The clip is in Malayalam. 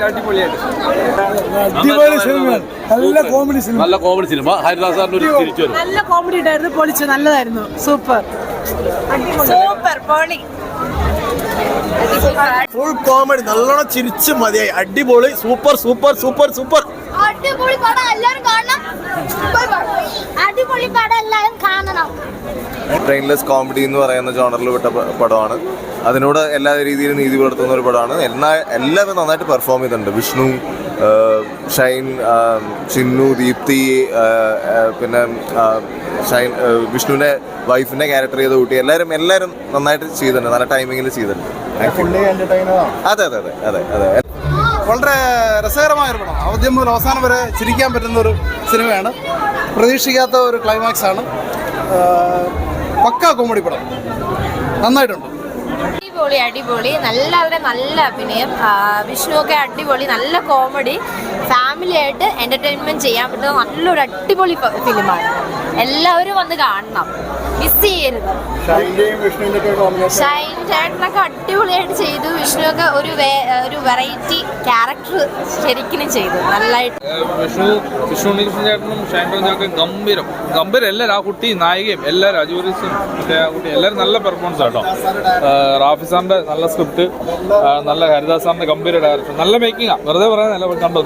അടിപൊളി സിനിമയാണ്. നല്ല കോമഡി സിനിമ. നല്ല കോമഡി സിനിമ. ഹരിദാസ് സാറിന് ഒരു തിരിച്ചു വരും. നല്ല കോമഡി ഉണ്ടായിരുന്നു. പൊളിച്ചു. നല്ലതായിരുന്നു. സൂപ്പർ സൂപ്പർ പൊളി. Full comedy. നല്ലോണം ചിരിച്ച് മതിയായി. അടിപൊളി. Super super super super. അടിപൊളി പടം. എല്ലാവരും കാണണം. അടിപൊളി പടം. എല്ലാവരും കാണണം. ബ്രെയിൻലെസ് കോമഡി എന്ന് പറയുന്ന ജോണറിൽ വിട്ട പടമാണ്. അതിനോട് എല്ലാ രീതിയിലും നീതി പുലർത്തുന്ന ഒരു പടമാണ്. എല്ലാവരും നന്നായിട്ട് പെർഫോം ചെയ്തിട്ടുണ്ട്. വിഷ്ണു, ഷൈൻ, ചിന്നു, ദീപ്തി, പിന്നെ വിഷ്ണുവിൻ്റെ വൈഫിൻ്റെ ക്യാരക്ടർ ചെയ്ത കുട്ടി, എല്ലാവരും നന്നായിട്ട് ചെയ്തിട്ടുണ്ട്. നല്ല ടൈമിങ്ങിൽ ചെയ്തിട്ടുണ്ട്. അതെ അതെ അതെ അതെ അതെ. വളരെ രസകരമായൊരു പടം. ആദ്യം മുതൽ അവസാനം വരെ ചിരിക്കാൻ പറ്റുന്ന ഒരു സിനിമയാണ്. പ്രതീക്ഷിക്കാത്ത ഒരു ക്ലൈമാക്സ് ആണ്. പക്കാ കോമഡി പടം. നന്നായിട്ടുണ്ട്. അടിപൊളി അടിപൊളി. നല്ല അഭിനയം. വിഷ്ണു ഒക്കെ അടിപൊളി. നല്ല കോമഡി. ഫാമിലി ആയിട്ട് എന്റർടൈൻമെന്റ് ചെയ്യാൻ പറ്റുന്ന നല്ലൊരു അടിപൊളി ഫിലിമാണ്. എല്ലാവരും വന്ന് കാണണം. മിസ് ചെയ്യരുത്. ഷൈൻ ചേട്ടനൊക്കെ അടിപൊളിയായിട്ട് ചെയ്തു. വിഷ്ണു ഒക്കെ ഒരു വെറൈറ്റി ക്യാരക്ടർ ശരിക്കും ചെയ്തു. നല്ലതായിട്ട്. വിഷ്ണു ചേട്ടനും ഷൈൻ ചേട്ടനൊക്കെ ഗംഭീരം. എല്ലാവരും ആ കുട്ടി നായികയും എല്ലാവരും അജൂരിസും മറ്റേ ആ കുട്ടി എല്ലാവരും നല്ല പെർഫോമൻസ് കേട്ടോ. റാഫി സാറിന്റെ നല്ല സ്ക്രിപ്റ്റ്, നല്ല ഹരിദാസ് സാറിന്റെ ഗംഭീര ഡയറക്ഷൻ, നല്ല മേക്കിംഗാ. വെറുതെ പറയാൻ നല്ല കണ്ടോ.